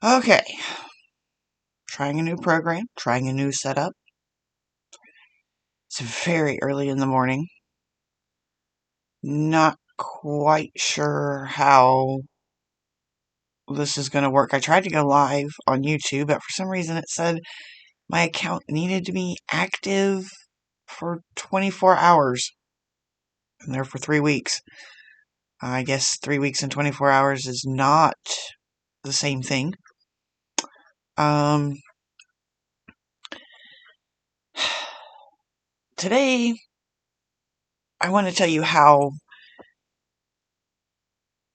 Okay, trying a new program, trying a new setup. It's very early in the morning. Not quite sure how this is going to work. I tried to go live on YouTube, but for some reason it said my account needed to be active for 24 hours. I'm there for 3 weeks. I guess 3 weeks and 24 hours is not the same thing. Um, Today, I want to tell you how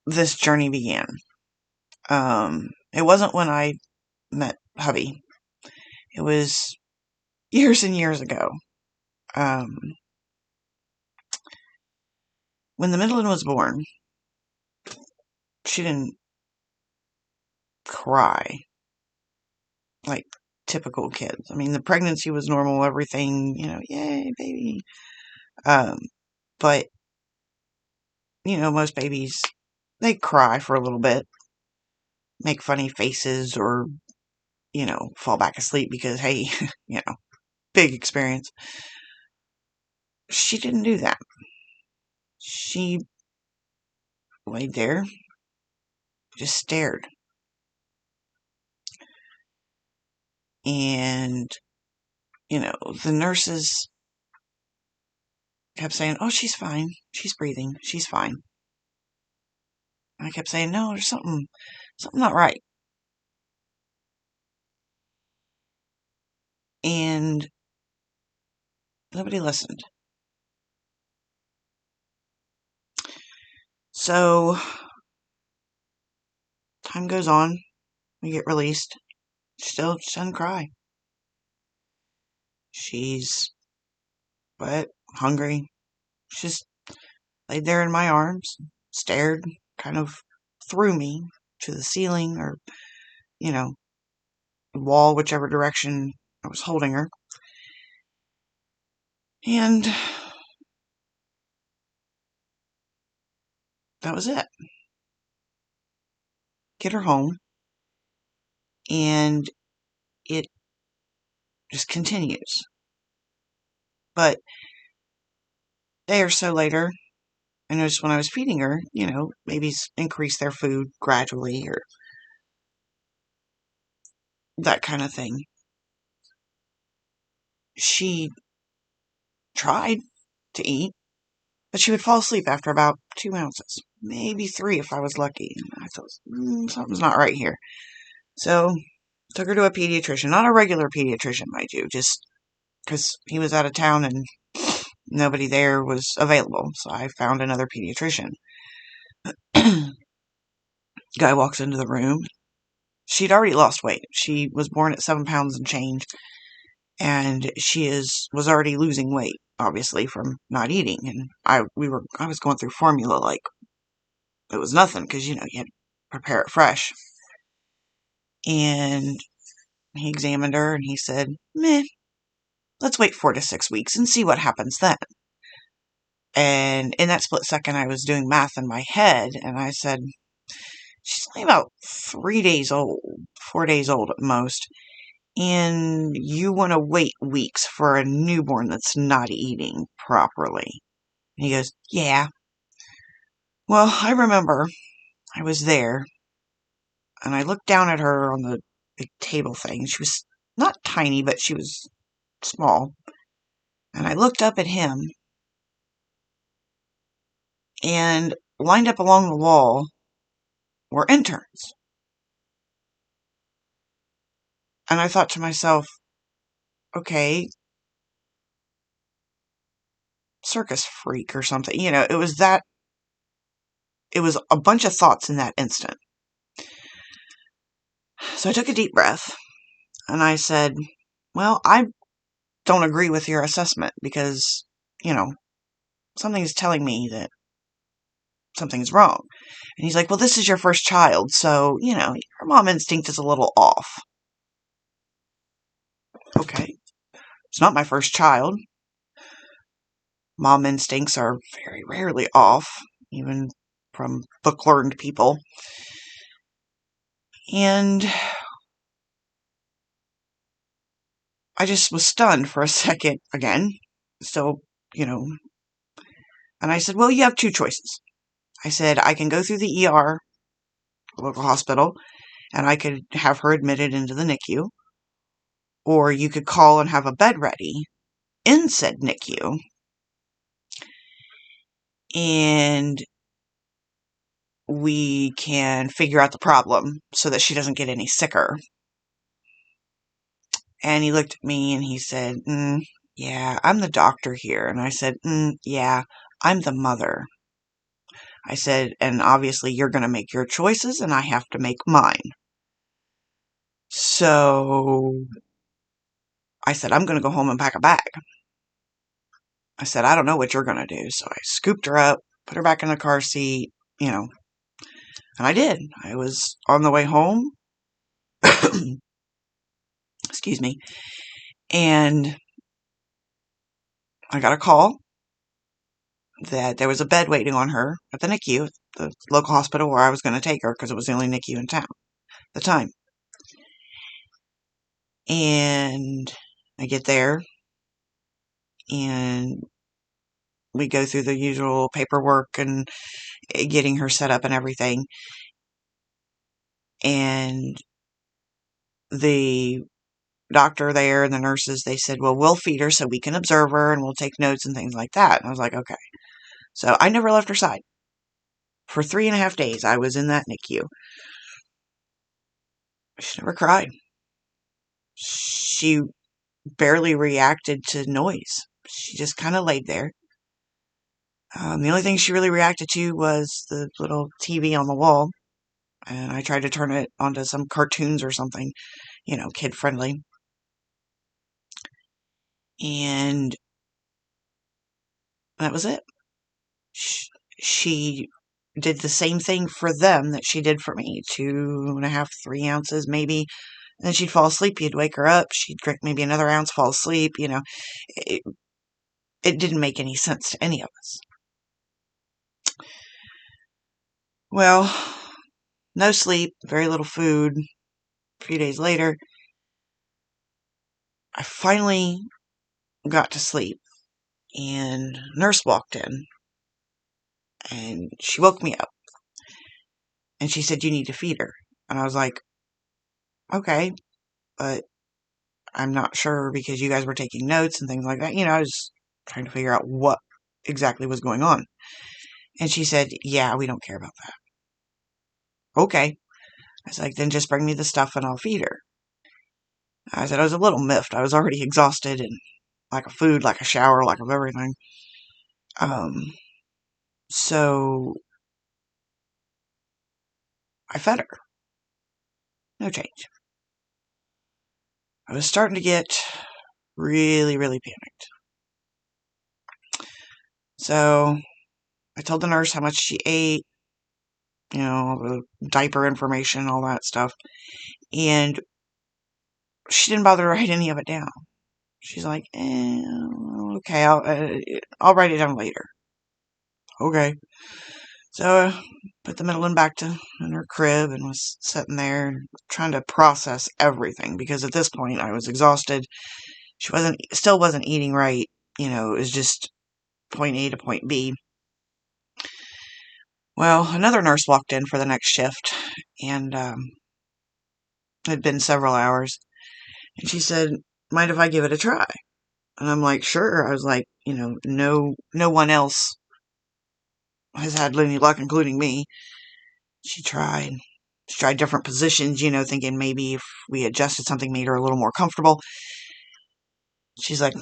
this journey began. It wasn't when I met hubby. It was years and years ago. Um, when the middle one was born, she didn't cry like typical kids. I mean, the pregnancy was normal, everything, yay, baby. Um, but, most babies, they cry for a little bit, make funny faces, or, fall back asleep because, hey, big experience. She didn't do that. She laid there, just stared. And, the nurses kept saying, oh, she's fine. She's breathing. She's fine. And I kept saying, no, there's something not right. And nobody listened. So, time goes on. We get released. She doesn't cry. She's wet, hungry. She just laid there in my arms, stared, kind of threw me to the ceiling or, wall, whichever direction I was holding her. And that was it. Get her home. And it just continues. But a day or so later, I noticed when I was feeding her, babies increase their food gradually or that kind of thing. She tried to eat, but she would fall asleep after about 2 ounces, maybe 3 if I was lucky. I thought, something's not right here. So, took her to a pediatrician, not a regular pediatrician, mind you, just because he was out of town and nobody there was available. So I found another pediatrician. Guy walks into the room. She'd already lost weight. She was born at 7 pounds and change, and was already losing weight, obviously, from not eating. And I was going through formula like it was nothing, because you had to prepare it fresh. And he examined her and he said, meh, let's wait 4 to 6 weeks and see what happens then. And in that split second, I was doing math in my head, and I said, she's only about 3 days old, 4 days old at most. And you want to wait weeks for a newborn that's not eating properly. And he goes, yeah. Well, I remember I was there, and I looked down at her on the big table thing. She was not tiny, but she was small. And I looked up at him, and lined up along the wall were interns. And I thought to myself, okay, circus freak or something. It was a bunch of thoughts in that instant. So I took a deep breath and I said, well, I don't agree with your assessment because, something's telling me that something's wrong. And he's like, well, this is your first child, so, your mom instinct is a little off. Okay. It's not my first child. Mom instincts are very rarely off, even from book-learned people. And I just was stunned for a second again. So, and I said, well, you have two choices. I said, I can go through the ER, local hospital, and I could have her admitted into the NICU, or you could call and have a bed ready in said NICU, and we can figure out the problem so that she doesn't get any sicker. And he looked at me and he said, yeah, I'm the doctor here. And I said, yeah, I'm the mother. I said, and obviously you're going to make your choices and I have to make mine. So I said, I'm going to go home and pack a bag. I said, I don't know what you're going to do. So I scooped her up, put her back in the car seat, and I did. I was on the way home. Excuse me. And I got a call that there was a bed waiting on her at the NICU, the local hospital where I was going to take her because it was the only NICU in town at the time. And I get there and we go through the usual paperwork and getting her set up and everything. And the doctor there and the nurses, they said, well, we'll feed her so we can observe her and we'll take notes and things like that. And I was like, okay. So I never left her side. For 3.5 days, I was in that NICU. She never cried. She barely reacted to noise. She just kind of laid there. The only thing she really reacted to was the little TV on the wall. And I tried to turn it onto some cartoons or something, kid friendly. And that was it. She did the same thing for them that she did for me. 2.5, 3 ounces maybe. And then she'd fall asleep. You'd wake her up. She'd drink maybe another ounce, fall asleep. It, it didn't make any sense to any of us. Well, no sleep, very little food. A few days later, I finally got to sleep. And a nurse walked in. And she woke me up. And she said, you need to feed her. And I was like, okay, but I'm not sure because you guys were taking notes and things like that. I was trying to figure out what exactly was going on. And she said, yeah, we don't care about that. Okay. I was like, then just bring me the stuff and I'll feed her. I said, I was a little miffed. I was already exhausted and lack of food, lack of shower, lack of everything. So I fed her. No change. I was starting to get really, really panicked. So I told the nurse how much she ate, the diaper information, all that stuff. And she didn't bother to write any of it down. She's like, okay, I'll write it down later. Okay. So I put the middle one back in her crib and was sitting there trying to process everything because at this point I was exhausted. She still wasn't eating right. It was just point A to point B. Well, another nurse walked in for the next shift and it had been several hours. And she said, mind if I give it a try? And I'm like, sure. I was like, no one else has had any luck, including me. She tried. She tried different positions, thinking maybe if we adjusted something, made her a little more comfortable. She's like,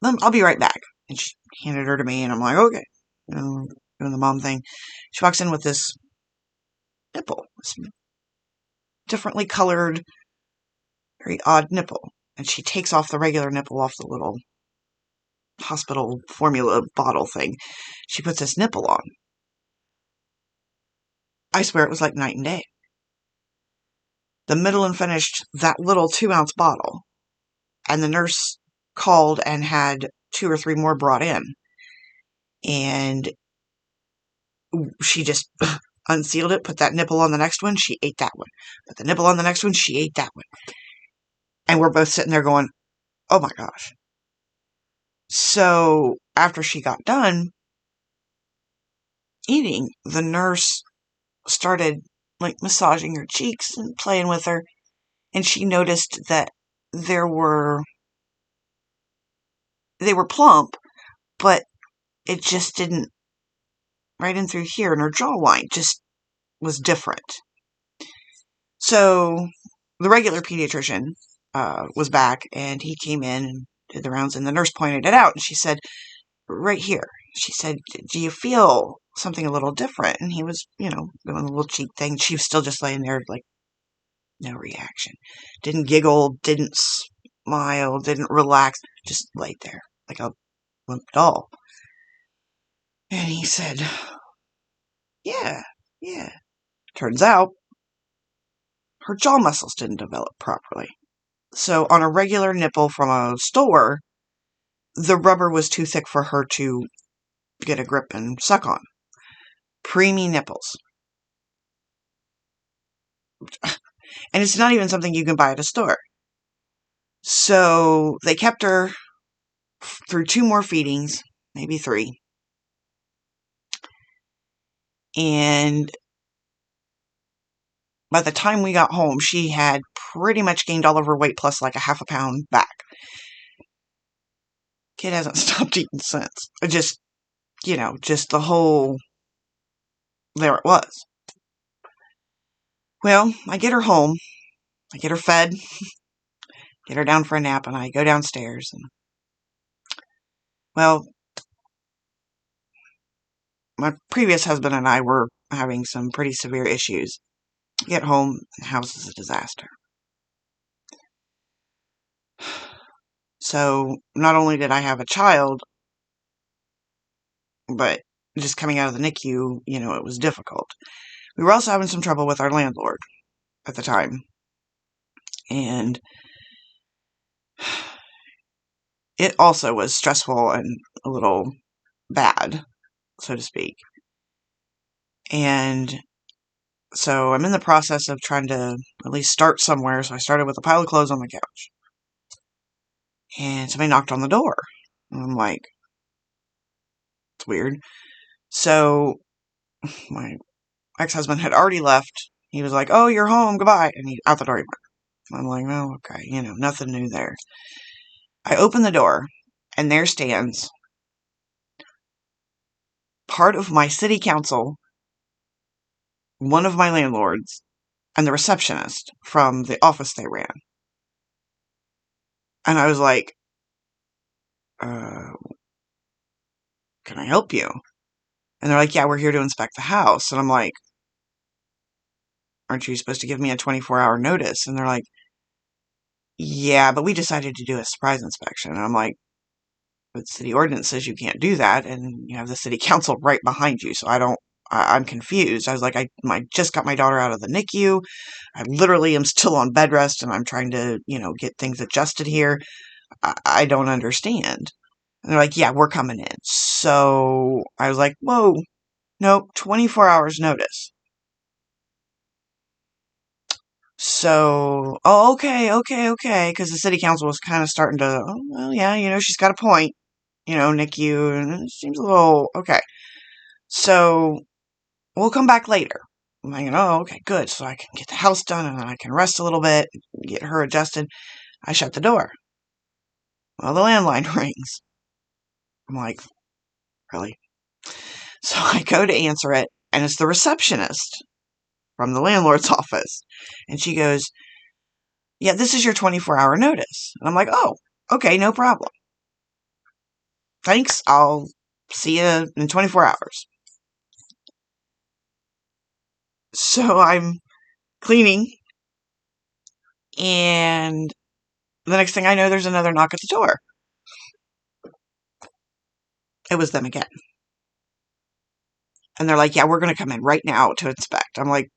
I'll be right back. And she handed her to me, and I'm like, okay. Doing the mom thing. She walks in with this nipple, this differently colored, very odd nipple. And she takes off the regular nipple off the little hospital formula bottle thing. She puts this nipple on. I swear it was like night and day. The middle and finished that little 2-ounce bottle. And the nurse called and had 2 or 3 more brought in. And she just unsealed it, put that nipple on the next one, she ate that one. Put the nipple on the next one, she ate that one. And we're both sitting there going, oh my gosh. So after she got done eating, the nurse started like massaging her cheeks and playing with her. And she noticed that they were plump, but it just didn't, right in through here, and her jawline just was different. So the regular pediatrician was back, and he came in and did the rounds, and the nurse pointed it out, and she said, right here. She said, do you feel something a little different? And he was, doing a little cheek thing. She was still just laying there, like, no reaction. Didn't giggle, didn't smile, didn't relax, just laid there like a limp doll. And he said, yeah. Turns out, her jaw muscles didn't develop properly. So on a regular nipple from a store, the rubber was too thick for her to get a grip and suck on. Preemie nipples. And it's not even something you can buy at a store. So they kept her through 2 more feedings, maybe 3. And by the time we got home, she had pretty much gained all of her weight plus like a half a pound back. Kid hasn't stopped eating since. Just the whole, there it was. Well, I get her home. I get her fed. Get her down for a nap, and I go downstairs. And, well, my previous husband and I were having some pretty severe issues. Get home, the house is a disaster. So, not only did I have a child, but just coming out of the NICU, it was difficult. We were also having some trouble with our landlord at the time. And it also was stressful and a little bad, so to speak. And so I'm in the process of trying to at least start somewhere. So I started with a pile of clothes on the couch. And somebody knocked on the door. And I'm like, it's weird. So my ex-husband had already left. He was like, oh, you're home, goodbye. And he out the door he went. I'm like, oh, okay, nothing new there. I open the door, and there stands part of my city council, one of my landlords, and the receptionist from the office they ran. And I was like, can I help you? And they're like, yeah, we're here to inspect the house. And I'm like, aren't you supposed to give me a 24-hour notice? And they're like, yeah, but we decided to do a surprise inspection. And I'm like, but city ordinance says you can't do that, and you have the city council right behind you, so I'm confused. I was like, I just got my daughter out of the NICU. I literally am still on bed rest, and I'm trying to, get things adjusted here. I don't understand. And they're like, yeah, we're coming in. So I was like, whoa, nope, 24 hours notice. So, oh, okay, because the city council was kind of starting to, oh, well, yeah, she's got a point, NICU, and it seems a little, okay. So, we'll come back later. I'm like, oh, okay, good, so I can get the house done, and then I can rest a little bit, get her adjusted. I shut the door. Well, the landline rings. I'm like, really? So I go to answer it, and it's the receptionist from the landlord's office. And she goes, yeah, this is your 24-hour notice. And I'm like, oh, okay, no problem. Thanks, I'll see you in 24 hours. So I'm cleaning, and the next thing I know, there's another knock at the door. It was them again. And they're like, yeah, we're going to come in right now to inspect. I'm like,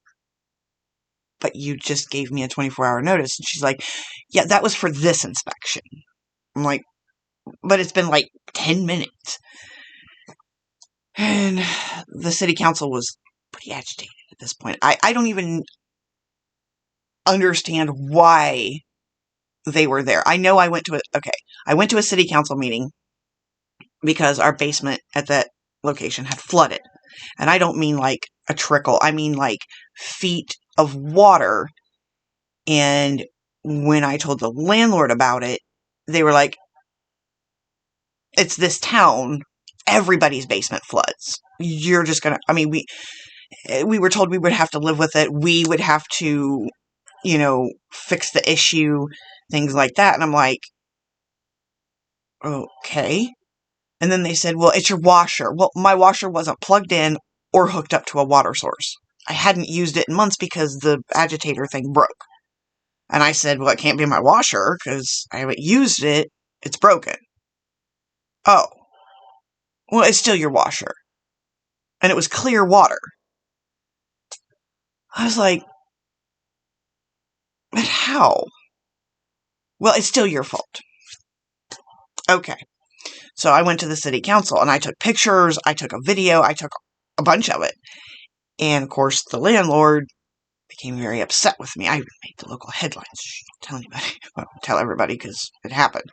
but you just gave me a 24-hour notice. And she's like, yeah, that was for this inspection. I'm like, but it's been like 10 minutes. And the city council was pretty agitated. at this point. I don't even understand why they were there. I know I went to a city council meeting because our basement at that location had flooded. And I don't mean like a trickle. I mean like feet of water. And when I told the landlord about it, they were like, it's this town. Everybody's basement floods. You're just gonna, I mean, we were told we would have to live with it. We would have to, fix the issue, things like that. And I'm like, okay. And then they said, well, it's your washer. Well, my washer wasn't plugged in or hooked up to a water source. I hadn't used it in months because the agitator thing broke. And I said, well, it can't be my washer because I haven't used it. It's broken. Oh, well, it's still your washer. And it was clear water. I was like, but how? Well, it's still your fault. Okay. So I went to the city council and I took pictures. I took a video. I took a bunch of it. And of course, the landlord became very upset with me. I even made the local headlines. Don't tell anybody. Well, tell everybody because it happened.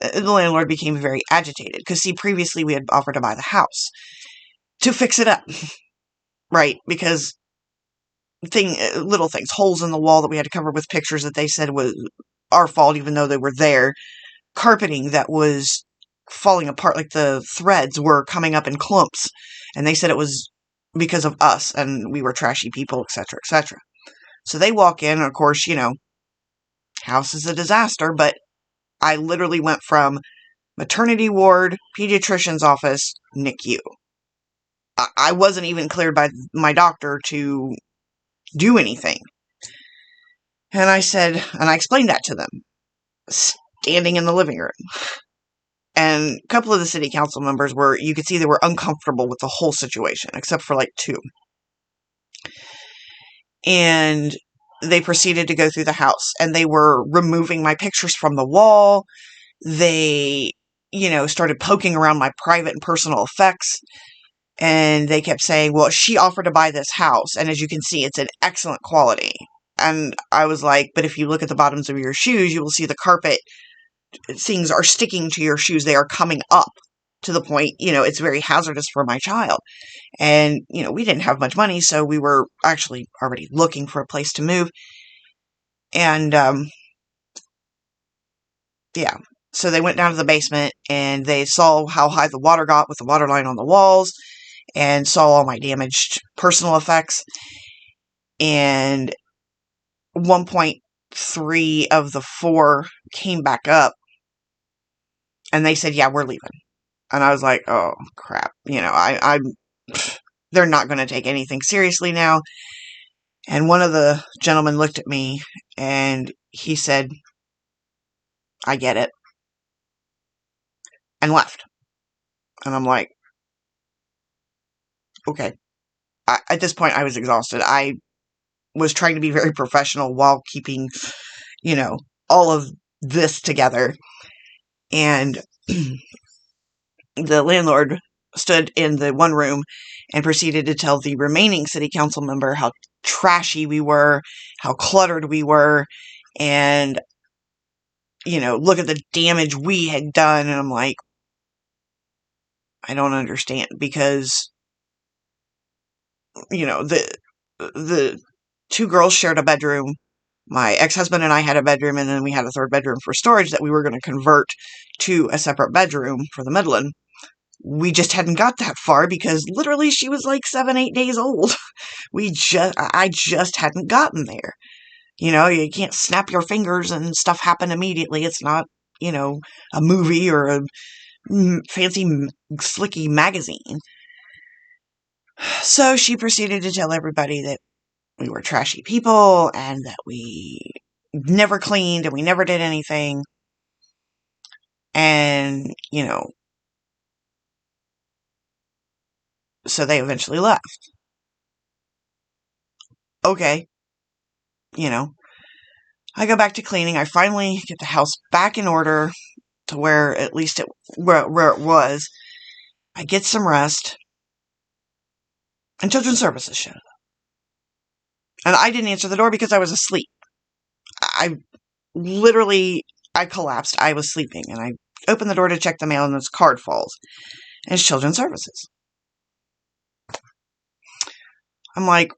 The landlord became very agitated because, see, previously we had offered to buy the house to fix it up, right? Because little things, holes in the wall that we had to cover with pictures that they said was our fault, even though they were there. Carpeting that was falling apart, like the threads were coming up in clumps, and they said it was because of us and we were trashy people, etc., etc. So they walk in, and of course, house is a disaster, but I literally went from maternity ward, pediatrician's office, NICU. I wasn't even cleared by my doctor to do anything. And I said, and I explained that to them, standing in the living room. And a couple of the city council members you could see they were uncomfortable with the whole situation, except for like two. And they proceeded to go through the house, and they were removing my pictures from the wall. They, started poking around my private and personal effects. And they kept saying, well, she offered to buy this house. And as you can see, it's in excellent quality. And I was like, but if you look at the bottoms of your shoes, you will see the carpet things are sticking to your shoes. They are coming up to the point, it's very hazardous for my child. And, we didn't have much money, so we were actually already looking for a place to move. And, yeah. So they went down to the basement, and they saw how high the water got with the water line on the walls, and saw all my damaged personal effects. And 1.3 of the 4 came back up, and they said, yeah, we're leaving. And I was like, oh, crap. They're not going to take anything seriously now. And one of the gentlemen looked at me, and he said, I get it, and left. And I'm like, okay. At this point, I was exhausted. I was trying to be very professional while keeping, all of this together. And the landlord stood in the one room and proceeded to tell the remaining city council member how trashy we were, how cluttered we were, and, look at the damage we had done. And I'm like, I don't understand, because, the 2 girls shared a bedroom. My ex-husband and I had a bedroom, and then we had a 3rd bedroom for storage that we were going to convert to a separate bedroom for the Midland. We just hadn't got that far because literally she was like 7, 8 days old. I just hadn't gotten there. You can't snap your fingers and stuff happen immediately. It's not, a movie or a fancy slicky magazine. So she proceeded to tell everybody that we were trashy people and that we never cleaned and we never did anything. And, so they eventually left. Okay. I go back to cleaning. I finally get the house back in order to where at least where it was. I get some rest. And children's services showed up. And I didn't answer the door because I was asleep. I I collapsed. I was sleeping, and I opened the door to check the mail, and this card falls. And it's Children's Services. I'm like,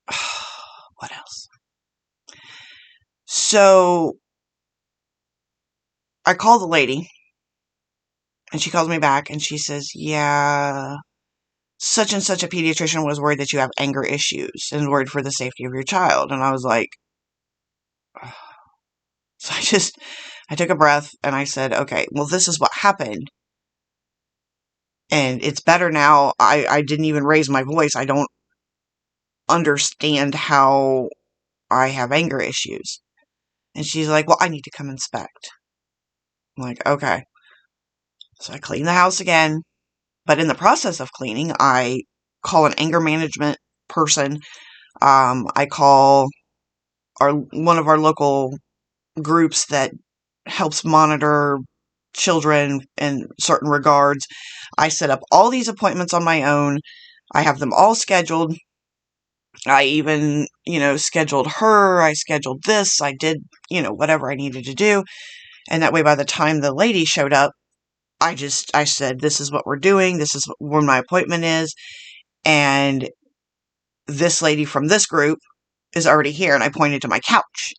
what else? So I call the lady, and she calls me back, and she says, yeah, such and such a pediatrician was worried that you have anger issues and worried for the safety of your child. And I was like, so I took a breath, and I said, okay, well, this is what happened. And it's better now. I didn't even raise my voice. I don't understand how I have anger issues. And she's like, well, I need to come inspect. I'm like, okay. So I clean the house again. But in the process of cleaning, I call an anger management person. I call one of our local groups that helps monitor children in certain regards. I set up all these appointments on my own. I have them all scheduled. I even, scheduled her. I scheduled this. I did, whatever I needed to do. And that way, by the time the lady showed up, I said, this is what we're doing. This is where my appointment is. And this lady from this group is already here. And I pointed to my couch.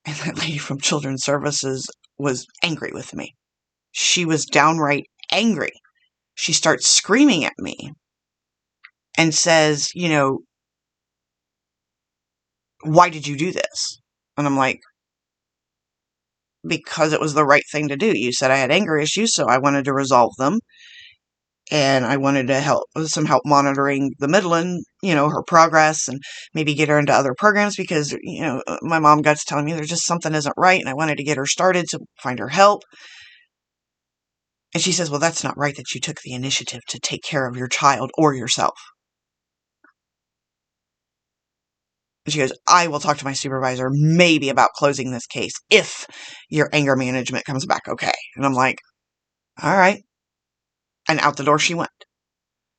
And that lady from Children's Services was angry with me. She was downright angry. She starts screaming at me and says, why did you do this? And I'm like, because it was the right thing to do. You said I had anger issues, so I wanted to resolve them. And I wanted to help monitoring the Midland, her progress, and maybe get her into other programs because, my mom got to telling me there's just something isn't right, and I wanted to get her started to find her help. And she says, well, that's not right that you took the initiative to take care of your child or yourself. And she goes, I will talk to my supervisor maybe about closing this case if your anger management comes back okay. And I'm like, all right. And out the door she went.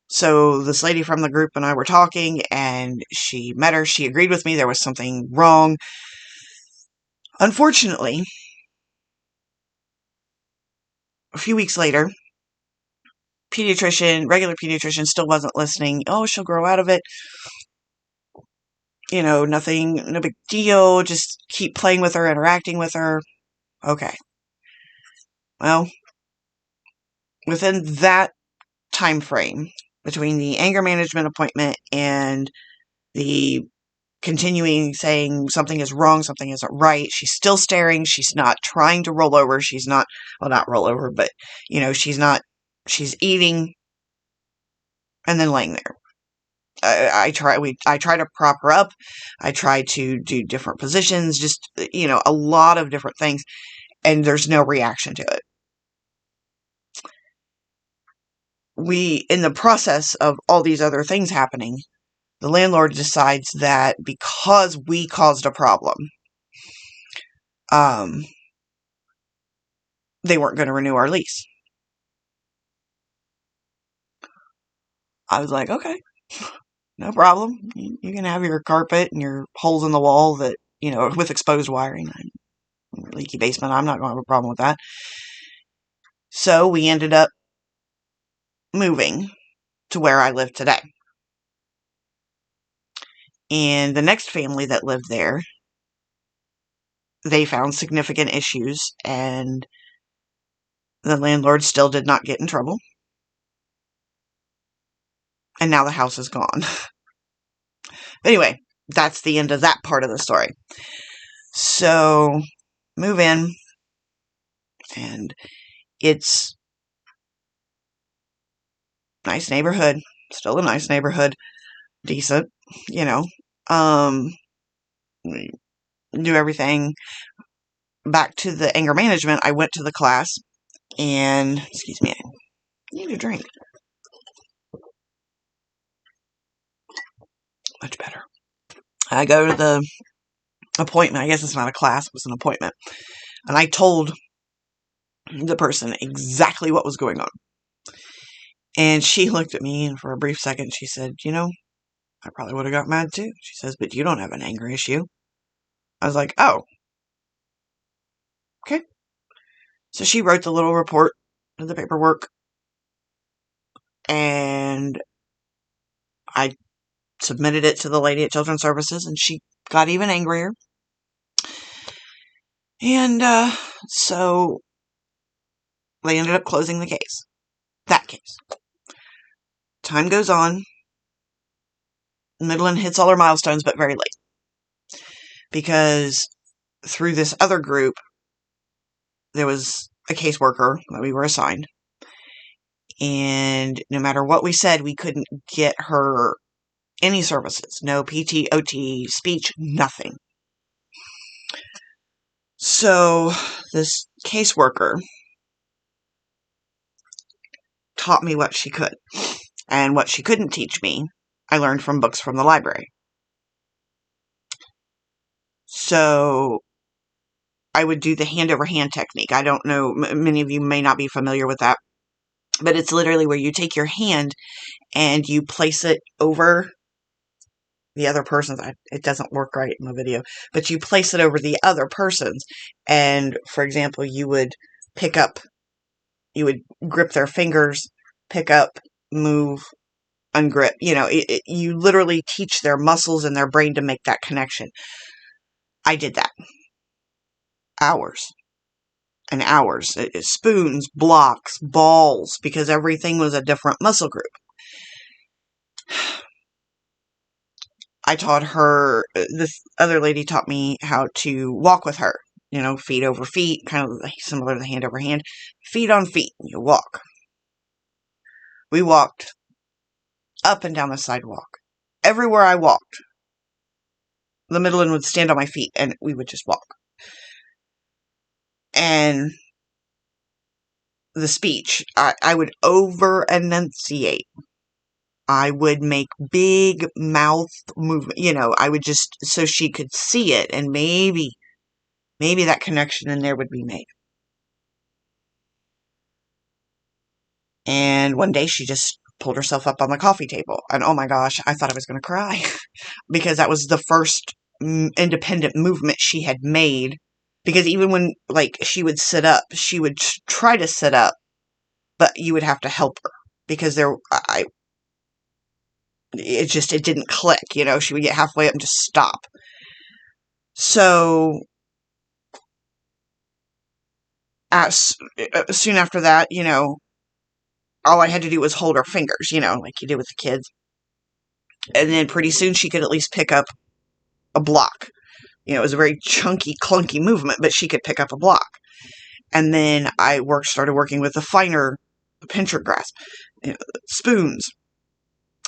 So this lady from the group and I were talking, and she met her. She agreed with me there was something wrong. Unfortunately, a few weeks later, regular pediatrician still wasn't listening. Oh, she'll grow out of it. Nothing, no big deal. Just keep playing with her, interacting with her. Okay. Well, within that time frame, between the anger management appointment and the continuing saying something is wrong, something isn't right, she's still staring. She's not trying to roll over. She's not, well, not roll over, but, she's eating and then laying there. I try to prop her up. I try to do different positions, just, a lot of different things, and there's no reaction to it. In the process of all these other things happening, the landlord decides that because we caused a problem, they weren't going to renew our lease. I was like, okay, no problem. You can have your carpet and your holes in the wall that, with exposed wiring. Leaky basement, I'm not going to have a problem with that. So we ended up moving to where I live today. And the next family that lived there, they found significant issues, and the landlord still did not get in trouble. And now the house is gone. Anyway, that's the end of that part of the story. So, move in, and it's nice neighborhood. Still a nice neighborhood. Decent, do everything. Back to the anger management, I went to the class, and, excuse me, I need a drink. Much better. I go to the appointment. I guess it's not a class, it was an appointment. And I told the person exactly what was going on. And she looked at me, and for a brief second, she said, I probably would have got mad too. She says, but you don't have an anger issue. I was like, oh, okay. So she wrote the little report, the paperwork, and I submitted it to the lady at Children's Services, and she got even angrier. And so they ended up closing the case. That case. Time goes on. Midland hits all her milestones, but very late. Because through this other group, there was a caseworker that we were assigned. And no matter what we said, we couldn't get her any services. No PT, OT, speech, nothing. So this caseworker taught me what she could. And what she couldn't teach me, I learned from books from the library. So I would do the hand-over-hand technique. I don't know, many of you may not be familiar with that. But it's literally where you take your hand and you place it over the other person's. It doesn't work right in the video. But you place it over the other person's. And, for example, you would grip their fingers, pick up, move, ungrip. You literally teach their muscles and their brain to make that connection. I did that. Hours. And hours. Spoons, blocks, balls, because everything was a different muscle group. I taught her, this other lady taught me how to walk with her. Feet over feet, kind of similar to the hand over hand. Feet on feet, you walk. We walked up and down the sidewalk. Everywhere I walked, the Midland would stand on my feet and we would just walk. And the speech, I would over-enunciate. I would make big mouth movement, I would just, so she could see it, and maybe that connection in there would be made. And one day she just pulled herself up on the coffee table, and oh my gosh, I thought I was going to cry, because that was the first independent movement she had made. Because even when, she would sit up, she would try to sit up, but you would have to help her, because it didn't click, she would get halfway up and just stop. So, soon after that, all I had to do was hold her fingers, like you did with the kids. And then pretty soon she could at least pick up a block. It was a very chunky, clunky movement, but she could pick up a block. And then I started working with the finer pincher grasp, spoons,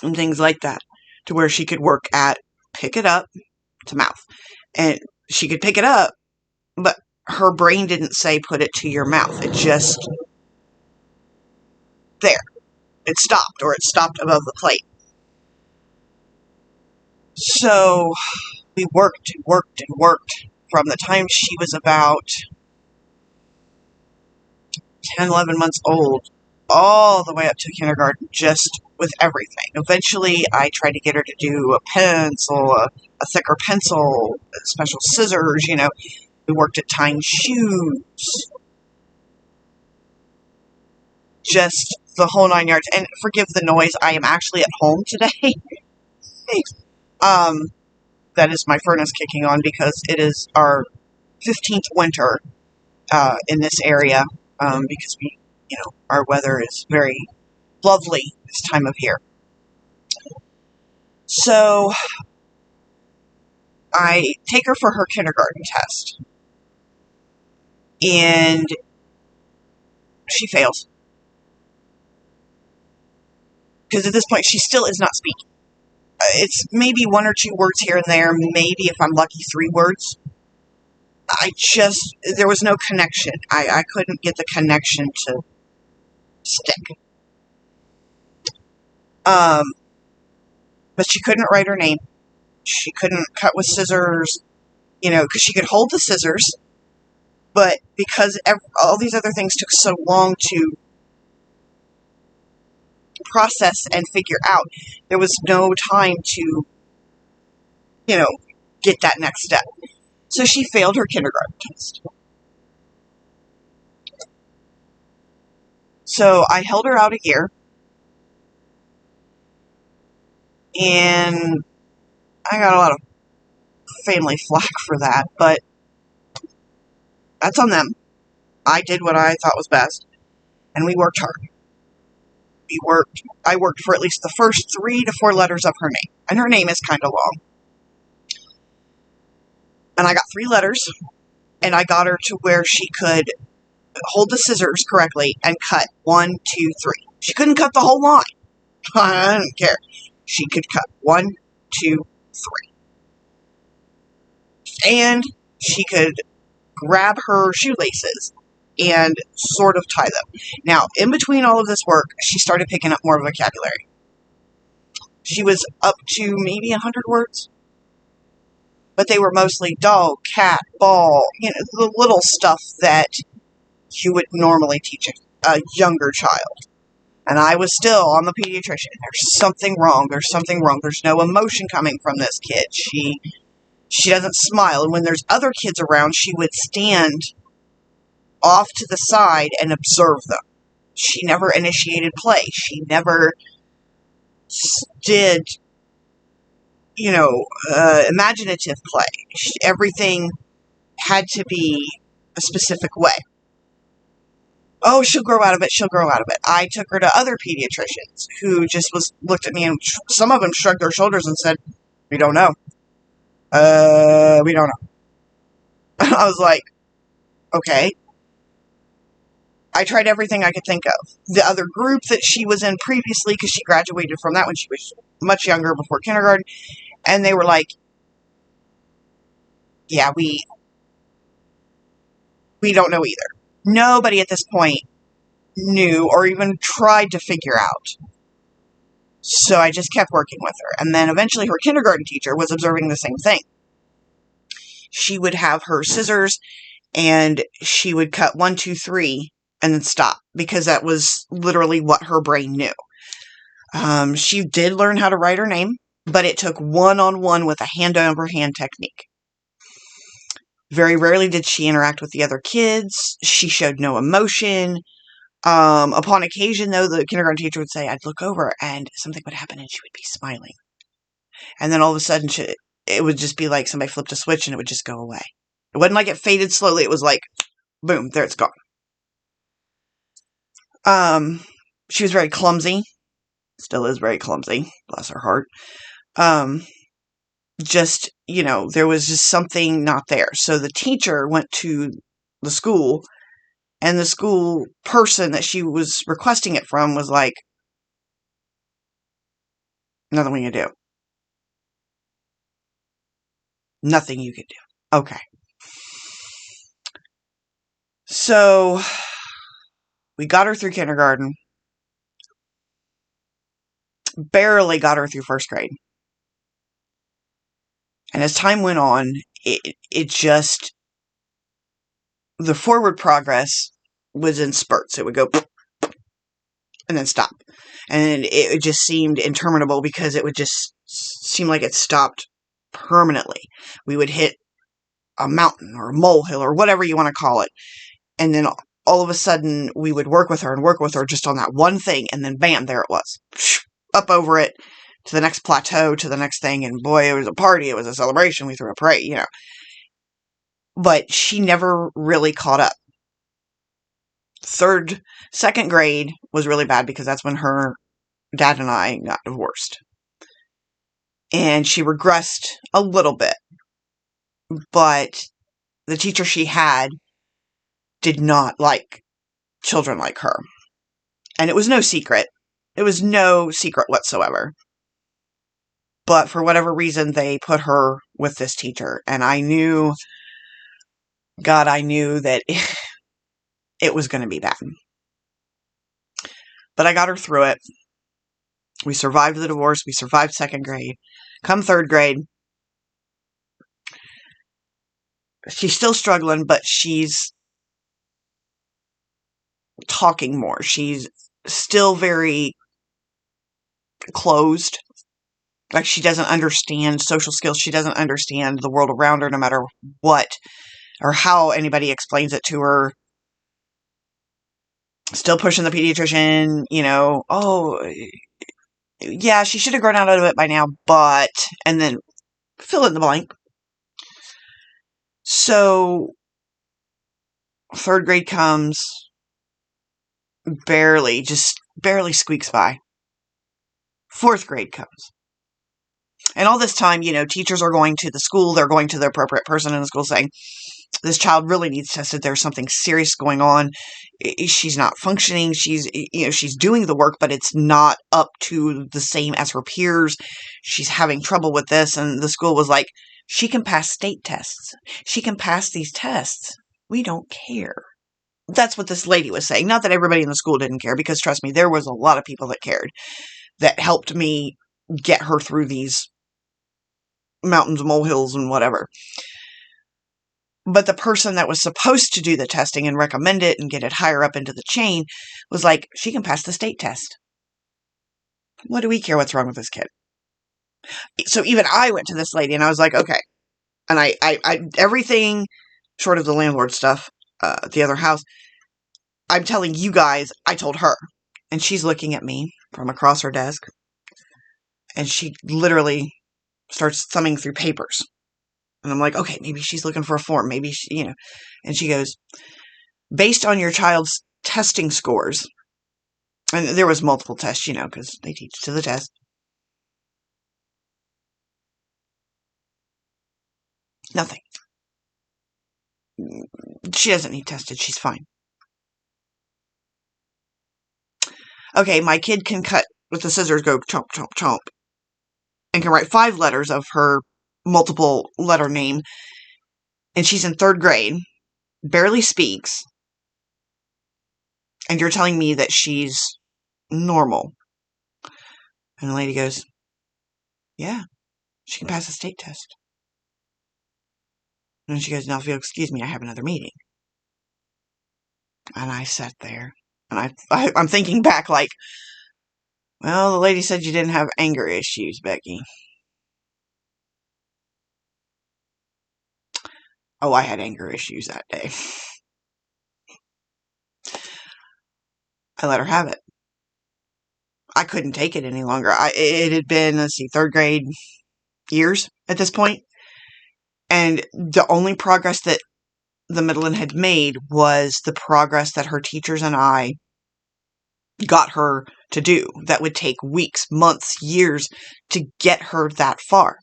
and things like that, to where she could work at pick it up to mouth. And she could pick it up, but her brain didn't say put it to your mouth. It just, there. It stopped, or it stopped above the plate. So we worked and worked and worked from the time she was about 10, 11 months old, all the way up to kindergarten, just with everything. Eventually, I tried to get her to do a pencil, a thicker pencil, special scissors, We worked at tying shoes. Just the whole 9 yards. And forgive the noise, I am actually at home today. That is my furnace kicking on, because it is our 15th winter in this area, because our weather is very lovely this time of year. So I take her for her kindergarten test, and she fails. Because at this point, she still is not speaking. It's maybe 1 or 2 words here and there, maybe, if I'm lucky, 3 words. There was no connection. I couldn't get the connection to stick. But she couldn't write her name. She couldn't cut with scissors, because she could hold the scissors, but because all these other things took so long to process and figure out. There was no time to, get that next step. So she failed her kindergarten test. So I held her out a year, and I got a lot of family flack for that, but that's on them. I did what I thought was best, and we worked hard. I worked for at least the first 3 to 4 letters of her name, and her name is kind of long. And I got 3 letters, and I got her to where she could hold the scissors correctly and cut 1, 2, 3. She couldn't cut the whole line. I don't care. She could cut 1, 2, 3. And she could grab her shoelaces and sort of tie them. Now, in between all of this work, she started picking up more vocabulary. She was up to maybe 100 words. But they were mostly dog, cat, ball, the little stuff that you would normally teach a younger child. And I was still on the pediatrician. There's something wrong. There's something wrong. There's no emotion coming from this kid. She doesn't smile. And when there's other kids around, she would stand off to the side and observe them. She never initiated play. She never did, imaginative play. Everything had to be a specific way. Oh, she'll grow out of it. She'll grow out of it. I took her to other pediatricians who just looked at me, and some of them shrugged their shoulders and said, "We don't know. We don't know." I was like, okay. I tried everything I could think of. The other group that she was in previously, because she graduated from that when she was much younger, before kindergarten, and they were like, yeah, we don't know either. Nobody at this point knew or even tried to figure out. So I just kept working with her. And then eventually her kindergarten teacher was observing the same thing. She would have her scissors and she would cut 1, 2, 3 and then stop, because that was literally what her brain knew. She did learn how to write her name, but it took one-on-one with a hand-over-hand technique. Very rarely did she interact with the other kids. She showed no emotion. Upon occasion, though, the kindergarten teacher would say, I'd look over and something would happen and she would be smiling. And then all of a sudden, it would just be like somebody flipped a switch and it would just go away. It wasn't like it faded slowly. It was like, boom, there it's gone. She was very clumsy. Still is very clumsy. Bless her heart. There was just something not there. So the teacher went to the school, and the school person that she was requesting it from was like, nothing we can do. Nothing you can do. Okay. So we got her through kindergarten. Barely got her through first grade. And as time went on, the forward progress was in spurts. It would go and then stop. And it just seemed interminable because it would just seem like it stopped permanently. We would hit a mountain or a molehill or whatever you want to call it. And then all of a sudden we would work with her just on that one thing. And then bam, there it was. Up over it to the next plateau, to the next thing. And boy, it was a party. It was a celebration. We threw a parade, But she never really caught up. Second grade was really bad because that's when her dad and I got divorced. And she regressed a little bit. But the teacher she had did not like children like her. And it was no secret. It was no secret whatsoever. But for whatever reason, they put her with this teacher. And I knew that it was going to be bad. But I got her through it. We survived the divorce. We survived second grade. Come third grade, she's still struggling, but she's talking more. She's still very closed. Like she doesn't understand social skills. She doesn't understand the world around her, no matter what or how anybody explains it to her. Still pushing the pediatrician, oh, yeah, she should have grown out of it by now, but, and then fill in the blank. So, third grade comes, just barely squeaks by. Fourth grade comes. And all this time, teachers are going to the school, they're going to the appropriate person in the school saying, this child really needs tested. There's something serious going on. She's not functioning. She's doing the work, but it's not up to the same as her peers. She's having trouble with this. And the school was like, she can pass state tests. She can pass these tests. We don't care. That's what this lady was saying. Not that everybody in the school didn't care, because trust me, there was a lot of people that cared, that helped me get her through these mountains, molehills, and whatever. But the person that was supposed to do the testing and recommend it and get it higher up into the chain was like, she can pass the state test. What do we care what's wrong with this kid? So even I went to this lady and I was like, okay. And I everything short of the landlord stuff, at the other house, I'm telling you guys, I told her. And she's looking at me from across her desk. And she literally starts thumbing through papers. And I'm like, okay, maybe she's looking for a form. Maybe she, And she goes, based on your child's testing scores, and there was multiple tests, because they teach to the test. Nothing. She doesn't need tested. She's fine. Okay, my kid can cut with the scissors, go chomp, chomp, chomp, and can write 5 letters of her multiple letter name. And she's in 3rd grade, barely speaks. And you're telling me that she's normal. And the lady goes, yeah, she can pass a state test. And she goes, now if you'll excuse me, I have another meeting. And I sat there. And I'm thinking back like, well, the lady said you didn't have anger issues, Becky. Oh, I had anger issues that day. I let her have it. I couldn't take it any longer. It had been, 3rd grade years at this point. And the only progress that the Midland had made was the progress that her teachers and I got her to do. That would take weeks, months, years to get her that far.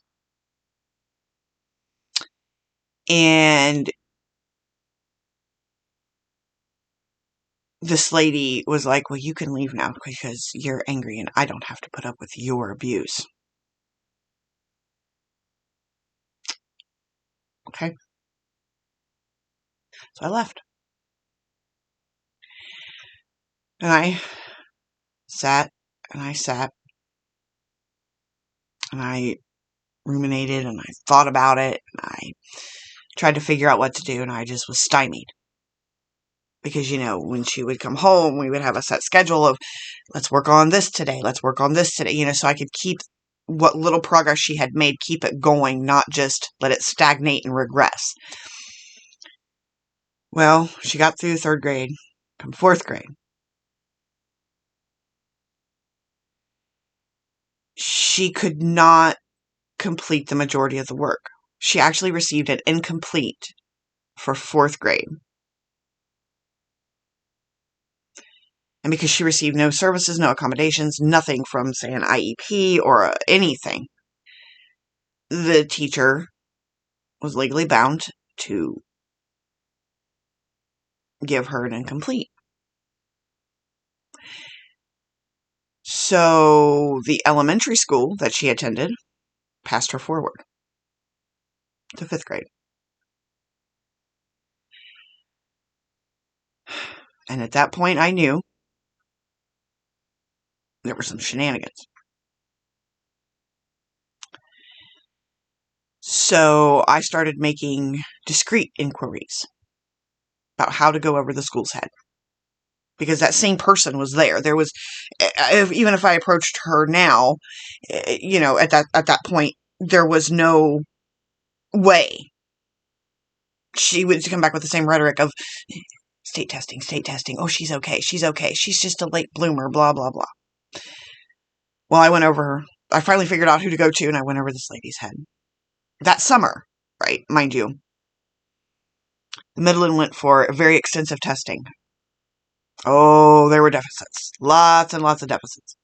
And this lady was like, well, you can leave now because you're angry and I don't have to put up with your abuse. Okay. So I left. And I sat and I sat and I ruminated and I thought about it and I tried to figure out what to do and I just was stymied. Because, when she would come home, we would have a set schedule of, let's work on this today, let's work on this today, so I could keep what little progress she had made, keep it going, not just let it stagnate and regress. Well, she got through 3rd grade, come 4th grade. She could not complete the majority of the work. She actually received an incomplete for 4th grade. And because she received no services, no accommodations, nothing from, say, an IEP or anything, the teacher was legally bound to give her an incomplete. So the elementary school that she attended passed her forward to 5th grade. And at that point, I knew there were some shenanigans. So I started making discreet inquiries about how to go over the school's head. because that same person was there. There was, even if I approached her now, at that point, there was no way she would come back with the same rhetoric of state testing. Oh, she's okay. She's just a late bloomer, blah, blah, blah. Well, I finally figured out who to go to, and I went over this lady's head. That summer, right, mind you, the Midland went for very extensive testing. Oh, there were deficits. Lots and lots of deficits.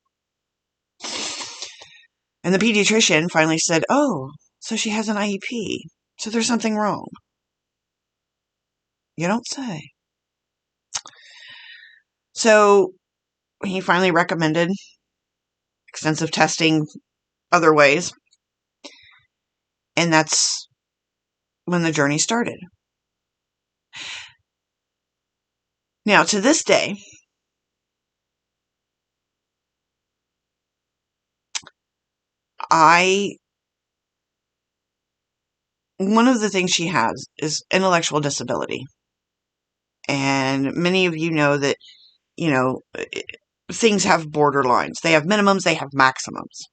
And the pediatrician finally said, oh, so she has an IEP. So there's something wrong. You don't say. So he finally recommended extensive testing other ways. And that's when the journey started. Now, to this day, one of the things she has is intellectual disability. And many of you know that, things have borderlines. They have minimums, they have maximums.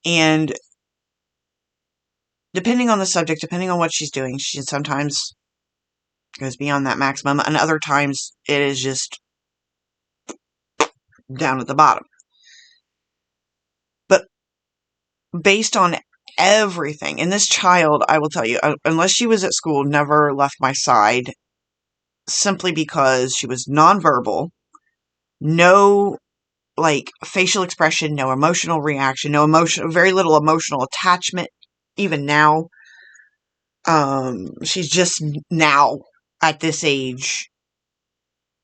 And depending on the subject, depending on what she's doing, she sometimes goes beyond that maximum, and other times it is just down at the bottom. But based on everything, and this child, I will tell you, unless she was at school, never left my side, simply because she was nonverbal, no facial expression, no emotional reaction, very little emotional attachment, even now. She's just now at this age,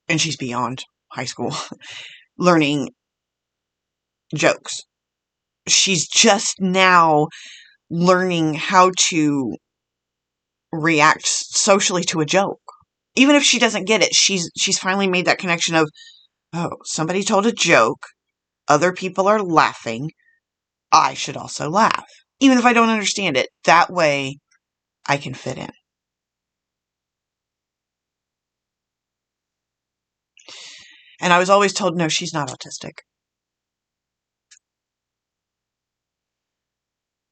and she's beyond high school, learning jokes. She's just now learning how to react socially to a joke. Even if she doesn't get it, she's finally made that connection of, oh, somebody told a joke, other people are laughing, I should also laugh. Even if I don't understand it, that way I can fit in. And I was always told, no, she's not autistic.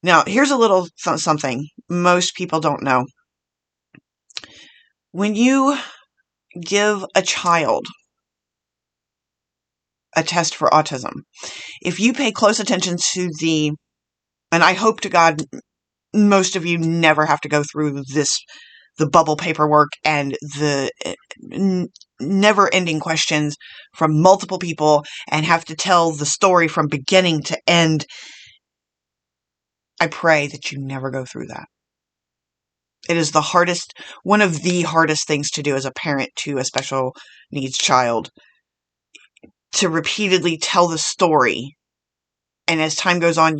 Now, here's a little something most people don't know. When you give a child a test for autism, if you pay close attention to and I hope to God most of you never have to go through the bubble paperwork and the never-ending questions from multiple people and have to tell the story from beginning to end. I pray that you never go through that. It is one of the hardest things to do as a parent to a special needs child, to repeatedly tell the story. And as time goes on,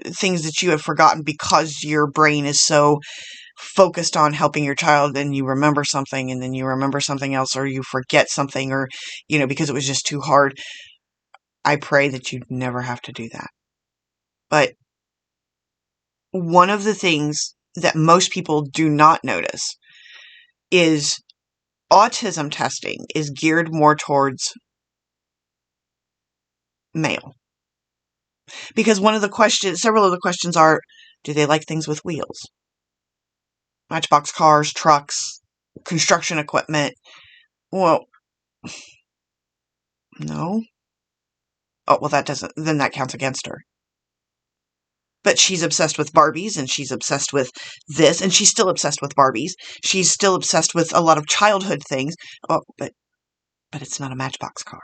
things that you have forgotten because your brain is so focused on helping your child, and you remember something, and then you remember something else, or you forget something, or, because it was just too hard. I pray that you never have to do that. But one of the things that most people do not notice is autism testing is geared more towards male. Because several of the questions are, do they like things with wheels? Matchbox cars, trucks, construction equipment. Well, no. Oh, well, then that counts against her. But she's obsessed with Barbies, and she's obsessed with this, and she's still obsessed with Barbies. She's still obsessed with a lot of childhood things. Oh, but it's not a Matchbox car.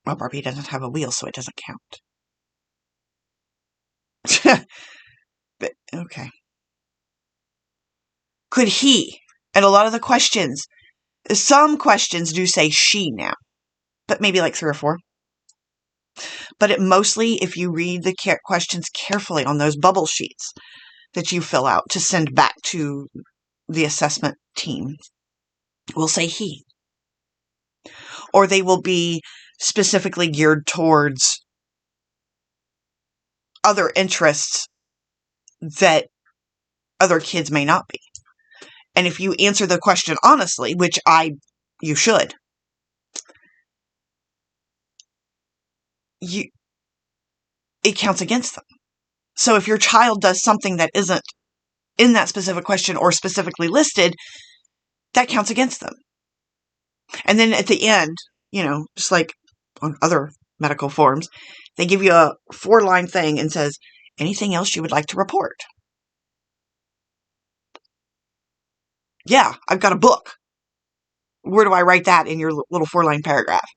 Well, Barbie doesn't have a wheel, so it doesn't count. But, okay. Could he? And a lot of the questions, some questions do say she now, but maybe like 3 or 4. But it mostly, if you read the questions carefully on those bubble sheets that you fill out to send back to the assessment team, will say he. Or they will be specifically geared towards other interests that other kids may not be. And if you answer the question honestly, which I you should. It counts against them. So if your child does something that isn't in that specific question or specifically listed, that counts against them. And then at the end, just like on other medical forms, they give you a 4-line thing and says, anything else you would like to report? Yeah, I've got a book. Where do I write that in your little 4-line paragraph?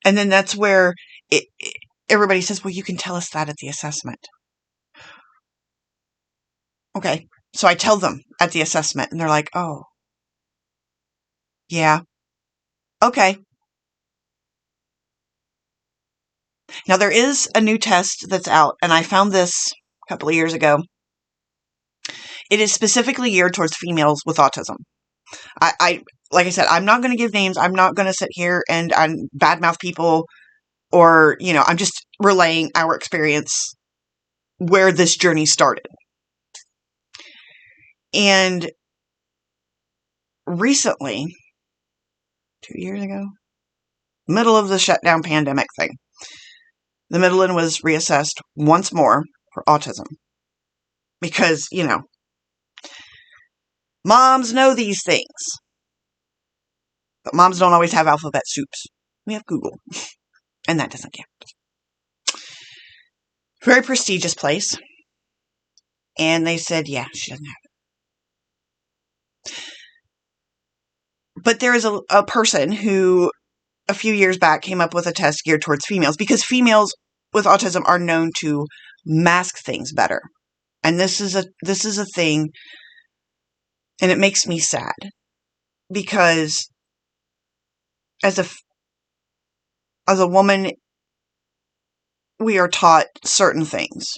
And then that's where everybody says, well, you can tell us that at the assessment. Okay, so I tell them at the assessment, and they're like, oh, yeah, okay. Now, there is a new test that's out, and I found this a couple of years ago. It is specifically geared towards females with autism. Like I said, I'm not going to give names. I'm not going to sit here and badmouth people, or, I'm just relaying our experience where this journey started. And recently, 2 years ago, middle of the shutdown pandemic thing, the Midland was reassessed once more for autism. Because, moms know these things. But moms don't always have alphabet soups. We have Google. And that doesn't count. Very prestigious place. And they said, yeah, she doesn't have it. But there is a person who, a few years back, came up with a test geared towards females. Because females with autism are known to mask things better. And this is a thing, and it makes me sad. Because as a woman, we are taught certain things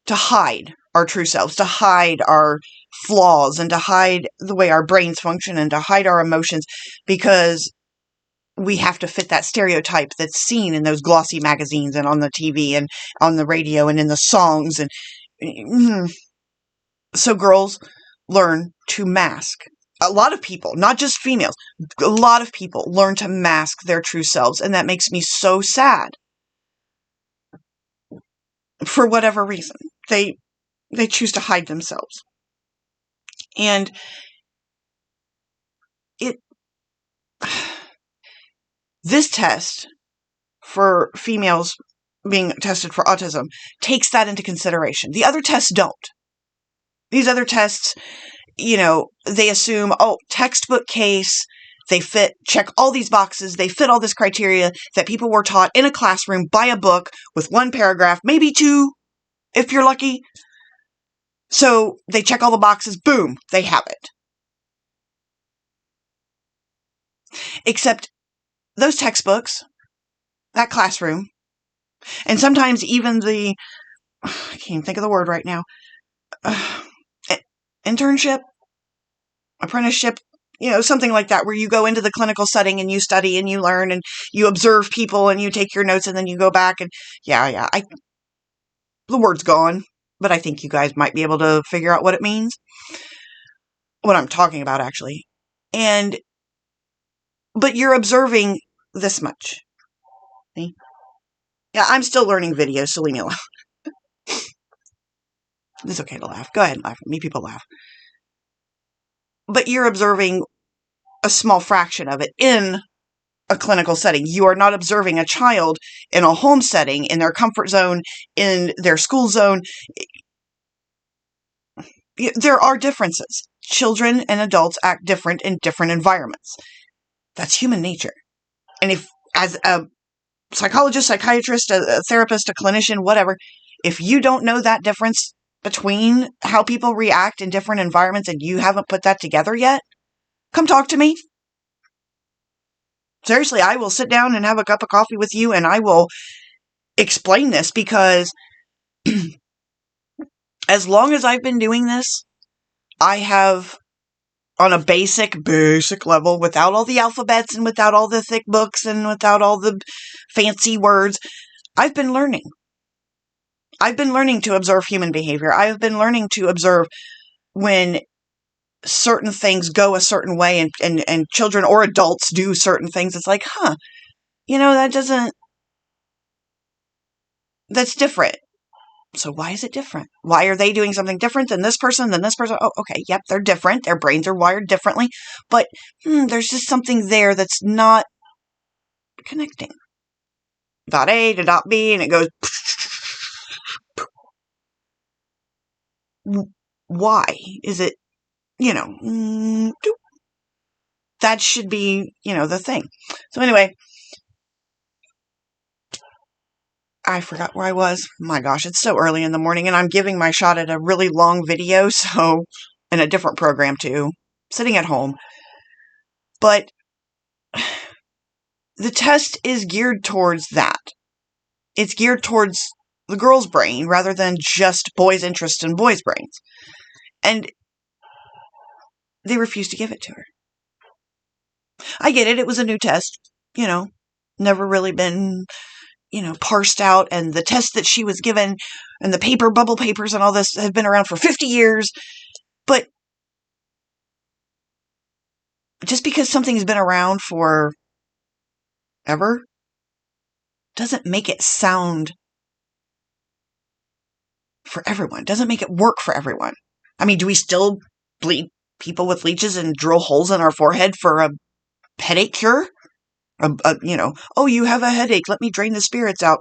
to hide our true selves, to hide our flaws, and to hide the way our brains function, and to hide our emotions, because we have to fit that stereotype that's seen in those glossy magazines and on the TV and on the radio and in the songs. And so girls learn to mask. A lot of people, not just females, a lot of people learn to mask their true selves, and that makes me so sad. For whatever reason, they choose to hide themselves. And this test for females being tested for autism takes that into consideration. The other tests don't. These other tests, they assume, textbook case, they check all these boxes, they fit all this criteria that people were taught in a classroom by a book with 1 paragraph, maybe 2, if you're lucky. So they check all the boxes, boom, they have it. Except those textbooks, that classroom, and sometimes even I can't even think of the word right now, internship, apprenticeship, something like that, where you go into the clinical setting and you study and you learn and you observe people and you take your notes and then you go back and the word's gone, but I think you guys might be able to figure out what it means, what I'm talking about actually. But you're observing this much. See? Yeah, I'm still learning video, so leave me alone. It's okay to laugh. Go ahead and laugh at me. People laugh. But you're observing a small fraction of it in a clinical setting. You are not observing a child in a home setting, in their comfort zone, in their school zone. There are differences. Children and adults act different in different environments. That's human nature. And if, as a psychologist, psychiatrist, a therapist, a clinician, whatever, if you don't know that difference between how people react in different environments and you haven't put that together yet, come talk to me. Seriously, I will sit down and have a cup of coffee with you and I will explain this, because as long as I've been doing this, I have, on a basic level, without all the alphabets and without all the thick books and without all the fancy words, I've been learning. I've been learning to observe human behavior. I've been learning to observe when certain things go a certain way and children or adults do certain things. It's like, that's different. So why is it different? Why are they doing something different than this person, than this person? Oh, okay. Yep. They're different. Their brains are wired differently, but there's just something there that's not connecting. Dot A to dot B, and it goes. Why is it, that should be, the thing. So anyway, I forgot where I was. My gosh, it's so early in the morning, and I'm giving my shot at a really long video, so, in a different program too, sitting at home. But the test is geared towards that. It's geared towards the girl's brain rather than just boys' interest in boys' brains. And they refused to give it to her. I get it. It was a new test, never really been, parsed out. And the test that she was given and the bubble papers and all this have been around for 50 years. But just because something's been around for ever doesn't make it sound for everyone. Doesn't make it work for everyone. I mean, do we still bleed people with leeches and drill holes in our forehead for a headache cure? Oh, you have a headache. Let me drain the spirits out.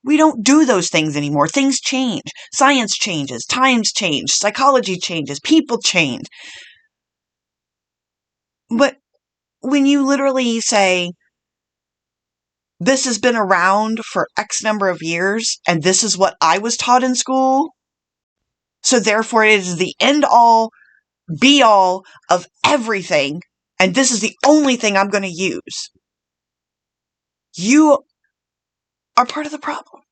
We don't do those things anymore. Things change. Science changes. Times change. Psychology changes. People change. But when you literally say, this has been around for X number of years, and this is what I was taught in school, so therefore it is the end all, be all of everything, and this is the only thing I'm going to use. You are part of the problem.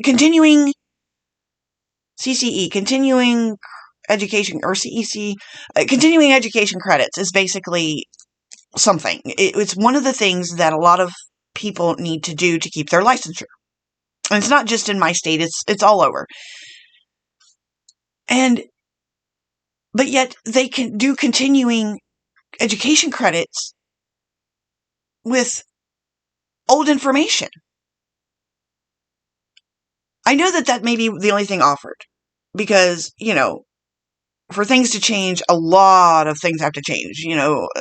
Continuing CCE, continuing education, or CEC, continuing education credits is basically something. It's one of the things that a lot of people need to do to keep their licensure. And it's not just in my state, it's all over. But yet they can do continuing education credits with old information. I know that may be the only thing offered because, for things to change, a lot of things have to change,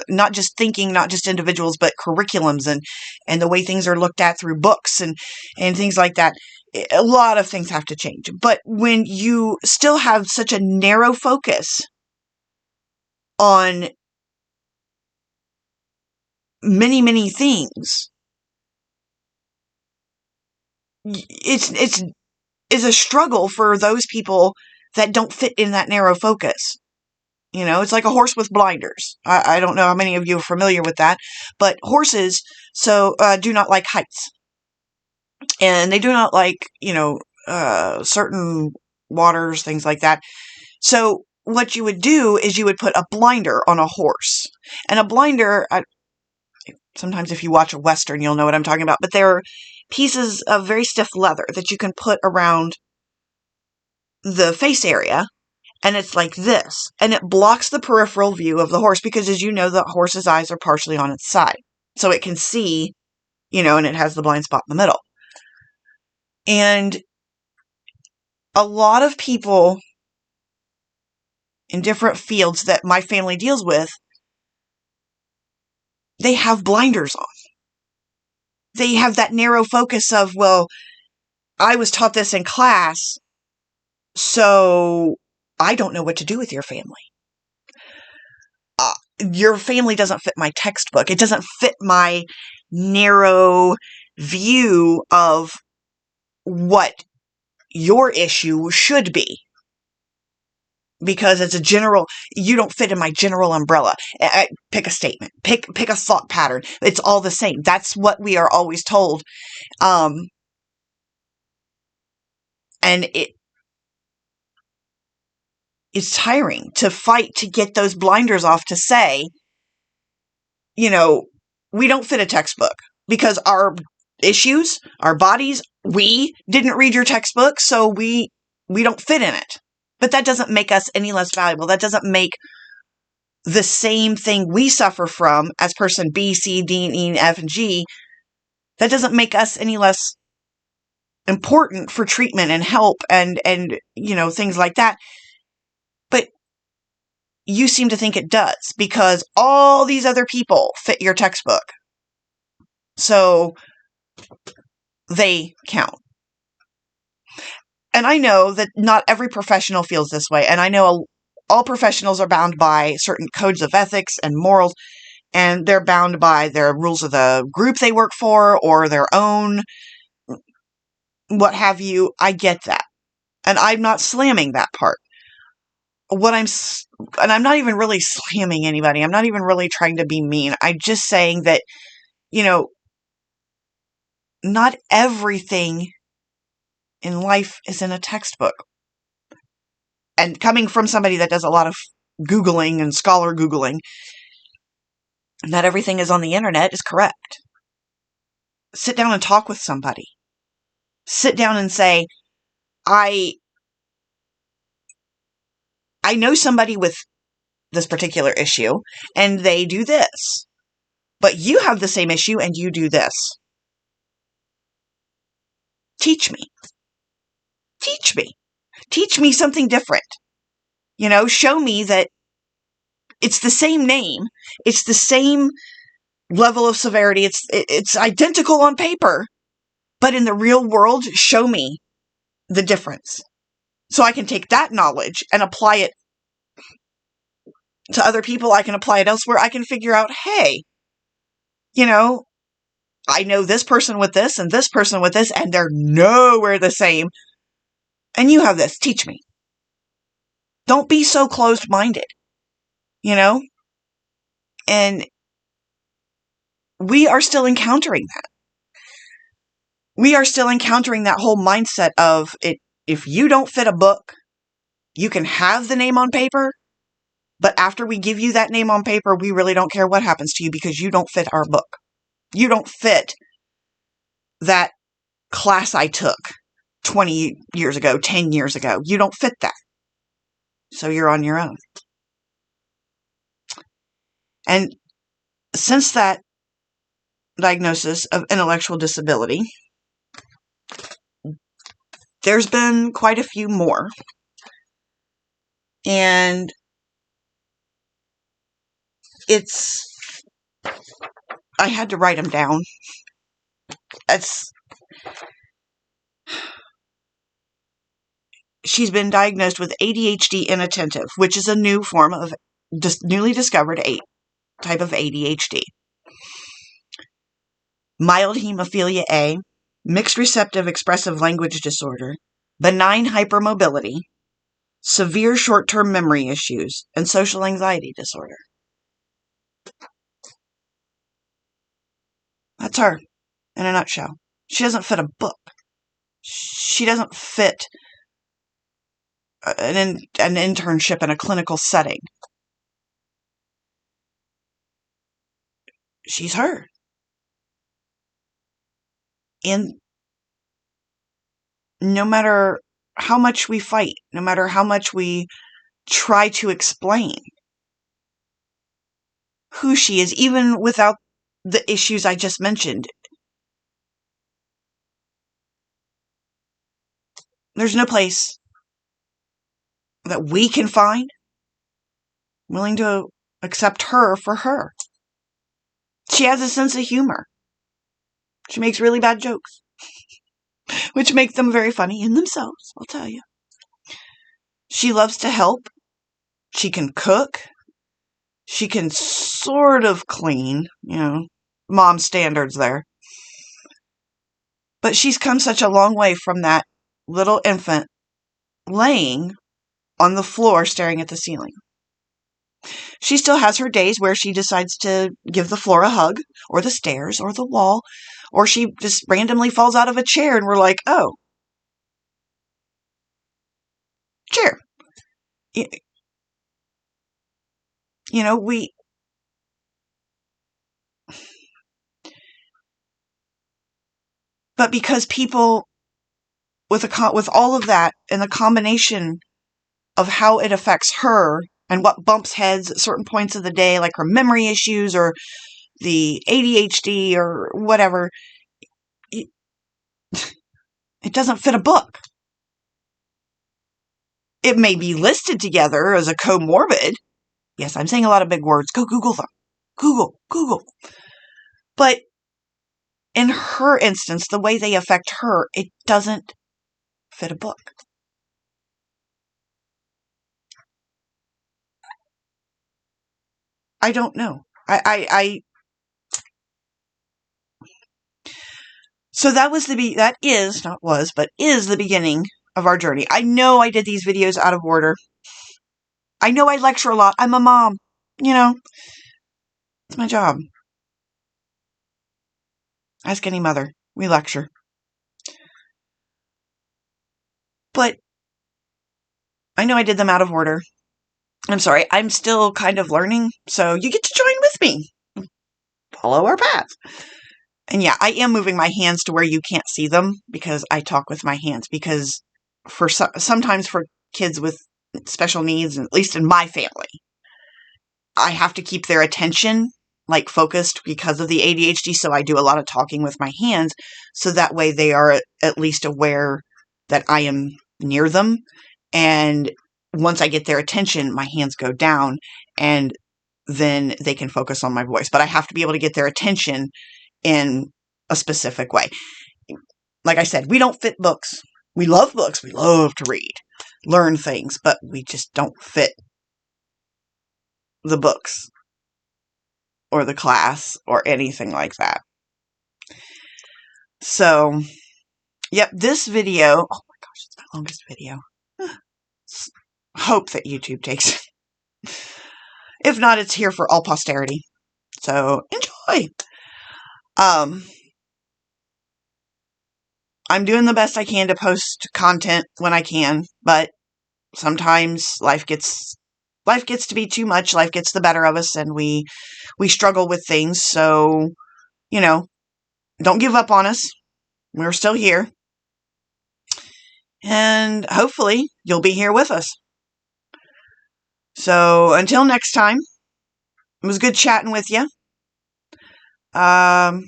not just thinking, not just individuals, but curriculums and the way things are looked at through books and things like that. A lot of things have to change. But when you still have such a narrow focus on many, many things, it's a struggle for those people that don't fit in that narrow focus. It's like a horse with blinders. I don't know how many of you are familiar with that, but horses do not like heights. And they do not like, certain waters, things like that. So what you would do is you would put a blinder on a horse. And a blinder, sometimes if you watch a Western, you'll know what I'm talking about, but they're pieces of very stiff leather that you can put around the face area. And it's like this. And it blocks the peripheral view of the horse because, as you know, the horse's eyes are partially on its side. So it can see, and it has the blind spot in the middle. And a lot of people in different fields that my family deals with, they have blinders on. They have that narrow focus of, well, I was taught this in class, so I don't know what to do with your family. Your family doesn't fit my textbook. It doesn't fit my narrow view of what your issue should be. Because it's you don't fit in my general umbrella. Pick a statement. Pick a thought pattern. It's all the same. That's what we are always told. And it's tiring to fight to get those blinders off to say, we don't fit a textbook because our issues, our bodies we didn't read your textbook, so we don't fit in it. But that doesn't make us any less valuable. That doesn't make the same thing we suffer from as person B, C, D, E, F, and G. That doesn't make us any less important for treatment and help and things like that. But you seem to think it does because all these other people fit your textbook. So they count. And I know that not every professional feels this way. And I know all professionals are bound by certain codes of ethics and morals, and they're bound by their rules of the group they work for or their own, what have you. I get that. And I'm not slamming that part. And I'm not even really slamming anybody. I'm not even really trying to be mean. I'm just saying that, not everything in life is in a textbook. And coming from somebody that does a lot of Googling and scholar Googling, not everything is on the internet is correct. Sit down and talk with somebody. Sit down and say, I know somebody with this particular issue, and they do this. But you have the same issue, and you do this. Teach me. Teach me. Teach me something different. Show me that it's the same name. It's the same level of severity. It's identical on paper. But in the real world, show me the difference. So I can take that knowledge and apply it to other people. I can apply it elsewhere. I can figure out, hey, I know this person with this and this person with this, and they're nowhere the same. And you have this. Teach me. Don't be so closed-minded, And we are still encountering that. We are still encountering that whole mindset of it. If you don't fit a book, you can have the name on paper, but after we give you that name on paper, we really don't care what happens to you because you don't fit our book. You don't fit that class I took 20 years ago, 10 years ago. You don't fit that. So you're on your own. And since that diagnosis of intellectual disability, there's been quite a few more. And I had to write them down. She's been diagnosed with ADHD inattentive, which is a new form of newly discovered type of ADHD. Mild hemophilia A, mixed receptive expressive language disorder, benign hypermobility, severe short-term memory issues, and social anxiety disorder. That's her in a nutshell. She doesn't fit a book. She doesn't fit an internship in a clinical setting. She's her. And no matter how much we fight, no matter how much we try to explain who she is, even without the issues I just mentioned, there's no place that we can find willing to accept her for her. She has a sense of humor. She makes really bad jokes, which make them very funny in themselves, I'll tell you. She loves to help. She can cook. She can sort of clean, mom standards there. But she's come such a long way from that little infant laying on the floor staring at the ceiling. She still has her days where she decides to give the floor a hug, or the stairs, or the wall, or she just randomly falls out of a chair and we're like, oh, chair. But because people with all of that and the combination of how it affects her and what bumps heads at certain points of the day, like her memory issues or the ADHD or whatever, it doesn't fit a book. It may be listed together as a comorbid. Yes, I'm saying a lot of big words. Go Google them. Google. But in her instance, the way they affect her, it doesn't fit a book. I don't know. So that is the beginning of our journey. I know I did these videos out of order. I know I lecture a lot. I'm a mom. It's my job. Ask any mother. We lecture. But I know I did them out of order. I'm sorry. I'm still kind of learning. So you get to join with me. Follow our path. And yeah, I am moving my hands to where you can't see them because I talk with my hands. Because sometimes for kids with special needs, at least in my family, I have to keep their attention focused because of the ADHD. So I do a lot of talking with my hands. So that way they are at least aware that I am near them. And once I get their attention, my hands go down and then they can focus on my voice. But I have to be able to get their attention in a specific way. Like I said, we don't fit books. We love books. We love to read, learn things, but we just don't fit the books or the class or anything like that. So, yep, this video, oh my gosh, it's my longest video. Hope that YouTube takes it. If not, it's here for all posterity. So, enjoy. I'm doing the best I can to post content when I can, but sometimes life gets to be too much. Life gets the better of us, and we struggle with things. So, don't give up on us. We're still here. And hopefully you'll be here with us. So until next time, it was good chatting with you. I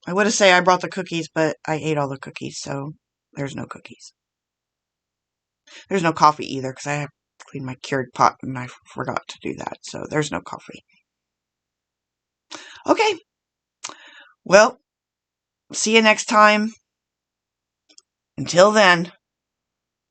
would have said I brought the cookies, but I ate all the cookies, so there's no cookies. There's no coffee either, because I have to clean my Keurig pot, and I forgot to do that, so there's no coffee. Okay. Well, see you next time. Until then.